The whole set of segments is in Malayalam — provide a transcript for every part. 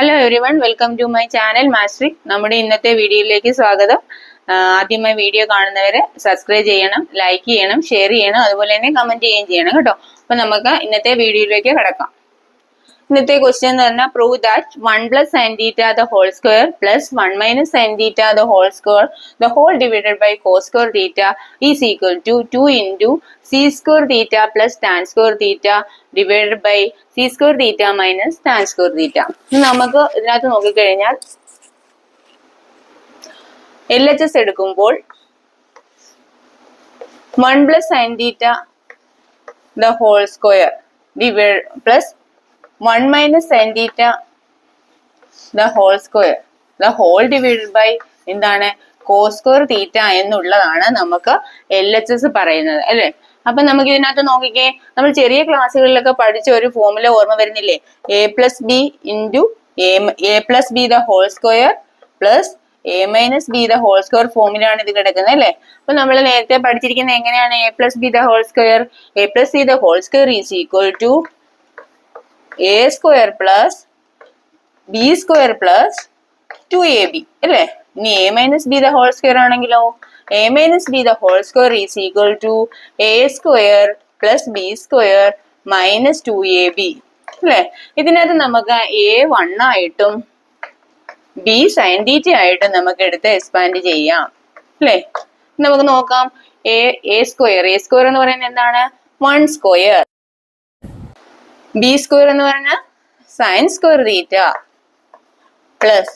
Hello everyone, welcome to my channel മാസ്ട്രിക്. നമ്മുടെ ഇന്നത്തെ വീഡിയോയിലേക്ക് സ്വാഗതം. ആദ്യമായി വീഡിയോ കാണുന്നവരെ സബ്സ്ക്രൈബ് ചെയ്യണം, ലൈക്ക് ചെയ്യണം, ഷെയർ ചെയ്യണം, അതുപോലെ തന്നെ കമന്റ് ചെയ്യുകയും ചെയ്യണം കേട്ടോ. അപ്പൊ നമുക്ക് ഇന്നത്തെ വീഡിയോയിലേക്ക് കിടക്കാം. ഇന്നത്തെ ക്വസ്റ്റ്യൻ എന്ന് പറഞ്ഞാൽ prove that 1 plus sin theta the whole square plus 1 minus sin theta the whole square the whole divided by cos square theta is equal to 2 into c square theta plus tan square theta divided by c square theta minus tan square theta. നമുക്ക് ഇതിനകത്ത് നോക്കിക്കഴിഞ്ഞാൽ LHS എടുക്കുമ്പോൾ 1 plus sin theta the whole square divided plus 1 minus sin theta the whole square the whole divided by എന്താണ് cos square theta എന്നുള്ളതാണ് നമുക്ക് LHS പറയുന്നത് അല്ലേ. അപ്പൊ നമുക്ക് ഇതിനകത്ത് നോക്കിക്കേ, നമ്മൾ ചെറിയ ക്ലാസ്സുകളിലൊക്കെ പഠിച്ച ഒരു ഫോർമുല ഓർമ്മ വരുന്നില്ലേ? a plus b into a plus b the whole square plus a minus b the whole square ഫോമിലാണ് ഇത് കിടക്കുന്നത് അല്ലേ. അപ്പൊ നമ്മൾ നേരത്തെ പഠിച്ചിരിക്കുന്നത് എങ്ങനെയാണ്? a plus b the whole square, a plus c the whole square is equal to a square plus b square plus 2ab അല്ലേ. ഇനി a minus b the whole square ആണെങ്കിലോ a minus b the whole square is equal to a square plus b square minus 2ab അല്ലേ. ഇതിനകത്ത് നമുക്ക് a1 ആയിട്ടും b sin theta ആയിട്ടും നമുക്ക് എടുത്ത് എക്സ്പാൻഡ് ചെയ്യാം അല്ലേ. നമുക്ക് നോക്കാം. a square എന്ന് പറയുന്നത് എന്താണ്? 1 square. b square എന്ന് പറഞ്ഞാൽ sin square theta plus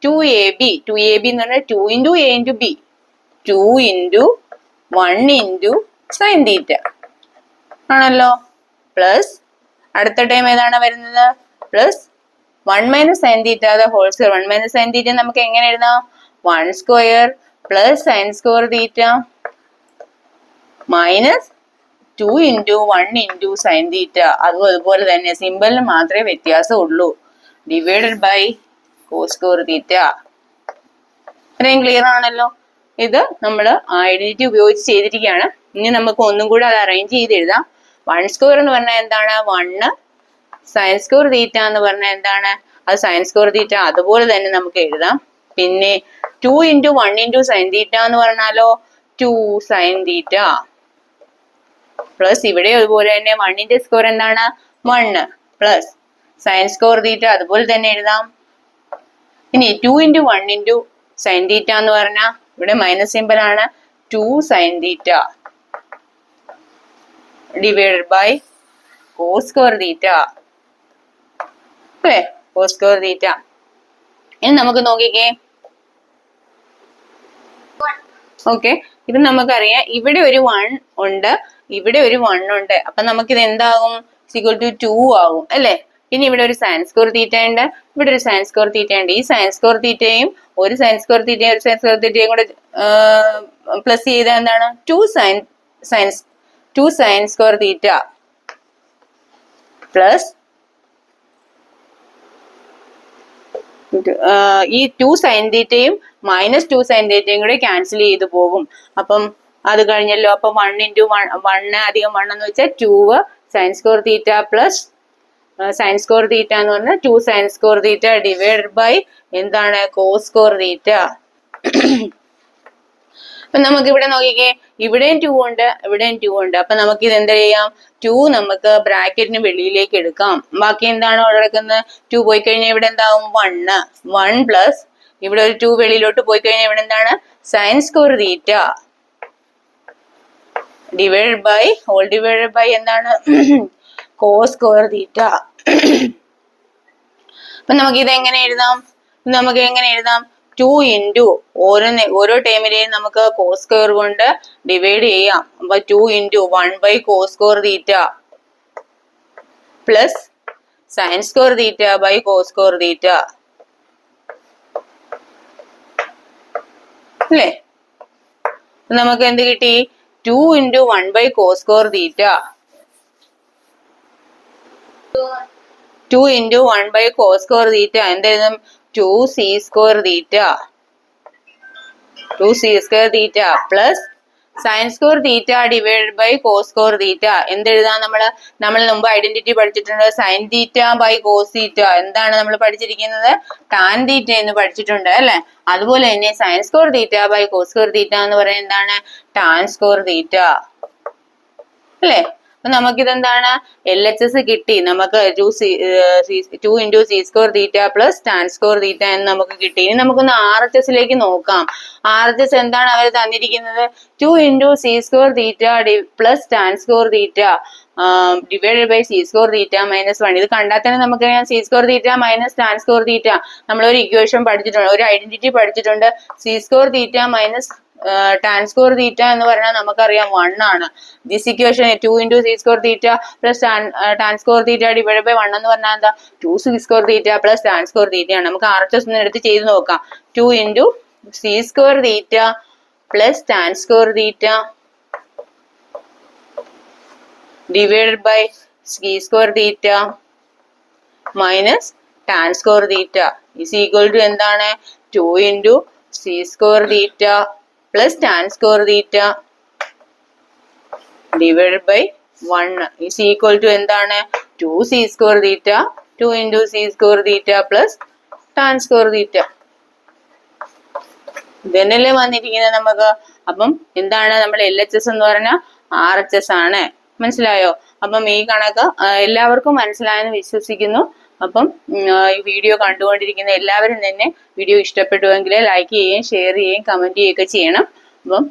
2ab എന്ന് പറഞ്ഞാൽ 2 into a into b 2 into 1 into sin theta ആണല്ലോ. പ്ലസ് അടുത്ത ടൈം ഏതാണ് വരുന്നത്? Plus 1 minus sin theta the whole square. 1 minus sin theta നമുക്ക് എങ്ങനെ എഴുതാം? 1 square plus sin square theta minus 2 into 1 into sin theta. അതുപോലെ തന്നെ സിമ്പിളിന് മാത്രമേ വ്യത്യാസം ഉള്ളൂ. Divided by cos square theta. ഇത്രയും ക്ലിയർ ആണല്ലോ. ഇത് നമ്മൾ ഐഡന്റിറ്റി ഉപയോഗിച്ച് ചെയ്തിരിക്കുകയാണ്. ഇനി നമുക്ക് ഒന്നും കൂടെ അത് അറേഞ്ച് ചെയ്ത് എഴുതാം. 1 square എന്ന് പറഞ്ഞാൽ എന്താണ്? 1. sin square theta എന്ന് പറഞ്ഞാൽ എന്താണ്? അത് sin square theta അതുപോലെ തന്നെ നമുക്ക് എഴുതാം. പിന്നെ 2 into 1 into sin theta എന്ന് പറഞ്ഞാലോ 2 sin theta പ്ലസ് ഇവിടെ അതുപോലെ തന്നെ 1 സ്ക്വയർ എന്താണ്? 1 പ്ലസ് sin square theta അതുപോലെ തന്നെ എഴുതാം. ഇനി 2 into 1 into sin theta എന്ന് പറഞ്ഞാൽ ഇവിടെ മൈനസ് സിമ്പിൾ ആണ്. 2 sin theta divided by cos square theta അല്ലേ. cos square theta. ഇനി നമുക്ക് നോക്കിക്കേ. ഓക്കെ, ഇത് നമുക്കറിയാം. ഇവിടെ ഒരു 1 ഉണ്ട്, ഇവിടെ ഒരു 1 ഉണ്ട്. അപ്പൊ നമുക്കിത് എന്താകും? ഈക്വൽ ടു 2 ആകും അല്ലേ. പിന്നെ ഇവിടെ ഒരു sin square theta ഉണ്ട്, ഇവിടെ ഒരു sin square theta ഉണ്ട്. ഈ sin square thetaയും ഒരു sin square thetaയും കൂടെ പ്ലസ് ചെയ്താൽ എന്താണ്? 2 sin square theta പ്ലസ് ഈ 2 sin thetaയും മൈനസ് 2 sin thetaയും കൂടെ ക്യാൻസൽ ചെയ്ത് പോകും. അപ്പം അത് കഴിഞ്ഞല്ലോ. അപ്പൊ 1 into 1 അധികം 1 എന്ന് വെച്ചാൽ 2 sin square theta plus sin square theta എന്ന് പറഞ്ഞാൽ 2 sin square theta divided by എന്താണ്? cos square theta. അപ്പൊ നമുക്ക് ഇവിടെ നോക്കിക്കേ, ഇവിടെയും 2 ഉണ്ട്, ഇവിടെയും 2 ഉണ്ട്. അപ്പൊ നമുക്ക് ഇത് എന്താ ചെയ്യാം? 2 നമുക്ക് ബ്രാക്കറ്റിന് വെളിയിലേക്ക് എടുക്കാം. ബാക്കി എന്താണ് കിടക്കുന്നത്? 2 പോയി കഴിഞ്ഞാൽ ഇവിടെ എന്താവും? 1 പ്ലസ് ഇവിടെ ഒരു 2 വെളിയിലോട്ട് പോയി കഴിഞ്ഞാൽ ഇവിടെ എന്താണ്? sin square theta divided by whole divided by എന്താണ്? cos square theta. അപ്പൊ നമുക്ക് ഇത് എങ്ങനെ എഴുതാം? 2 into ഓരോ ടൈമിലെയും നമുക്ക് cos square കൊണ്ട് ഡിവൈഡ് ചെയ്യാം. അപ്പൊ 2 into 1 by cos square theta plus sin square theta by cos square theta അല്ലേ. നമുക്ക് എന്ത് കിട്ടി? 2 into 1 by cos square theta 2 into 1 by cos square theta എന്തായാലും 2c square theta 2c square theta plus sine square theta divide by cos square theta. എന്തെഴുതാം നമ്മൾ മുമ്പ് ഐഡന്റിറ്റി പഠിച്ചിട്ടുണ്ട്. Sine theta by cos theta. എന്താണ് നമ്മൾ പഠിച്ചിരിക്കുന്നത്? ടാൻ തീറ്റ എന്ന് പഠിച്ചിട്ടുണ്ട് അല്ലെ. അതുപോലെ തന്നെ sine square theta by cos square theta എന്ന് പറയുന്നത് എന്താണ്? ടാൻ സ്ക്വയർ തീറ്റ അല്ലെ. അപ്പൊ നമുക്കിതെന്താണ്? LHS കിട്ടി. നമുക്ക് 2 into C square theta plus tan square theta എന്ന് നമുക്ക് കിട്ടി. ഇനി നമുക്കൊന്ന് RHS ലേക്ക് നോക്കാം. RHS എന്താണ് അവർ തന്നിരിക്കുന്നത്? 2 into C square theta plus tan square theta divided by C square theta minus 1. ഇത് കണ്ടാൽ തന്നെ നമുക്കറിയാം C square theta minus tan square theta. നമ്മളൊരു ഇക്വേഷൻ പഠിച്ചിട്ടുണ്ട്, ഒരു ഐഡന്റിറ്റി പഠിച്ചിട്ടുണ്ട്. C square theta minus tan square theta എന്ന് പറഞ്ഞാൽ നമുക്കറിയാം 1 ആണ്. This equation 2 into C square theta plus tan square theta divide by 1 എന്ന് പറഞ്ഞാൽ എന്താ? 2 C square theta plus tan square theta ആണ്. നമുക്ക് RHS ഒന്ന് എടുത്ത് ചെയ്ത് നോക്കാം. 2 into C square theta plus tan square theta divided by C square theta minus tan square theta is equal to എന്താണ്? 2 into C square theta plus tan square theta divided by 1 is equal to എന്താണ്? 2 C square theta 2 into C square theta plus tan square theta. ഇതന്നെയല്ലേ വന്നിരിക്കുന്നത് നമുക്ക്. അപ്പം എന്താണ്? നമ്മൾ LHS എന്ന് പറഞ്ഞാൽ RHS ആണ്. മനസ്സിലായോ? അപ്പം ഈ കണക്ക് എല്ലാവർക്കും മനസ്സിലായെന്ന് വിശ്വസിക്കുന്നു. അപ്പം ഈ വീഡിയോ കണ്ടുകൊണ്ടിരിക്കുന്ന എല്ലാവരും തന്നെ വീഡിയോ ഇഷ്ടപ്പെട്ടുവെങ്കിൽ ലൈക്ക് ചെയ്യുകയും ഷെയർ ചെയ്യുകയും കമന്റ് ചെയ്യുകയൊക്കെ ചെയ്യണം. അപ്പം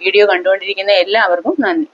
വീഡിയോ കണ്ടുകൊണ്ടിരിക്കുന്ന എല്ലാവർക്കും നന്ദി.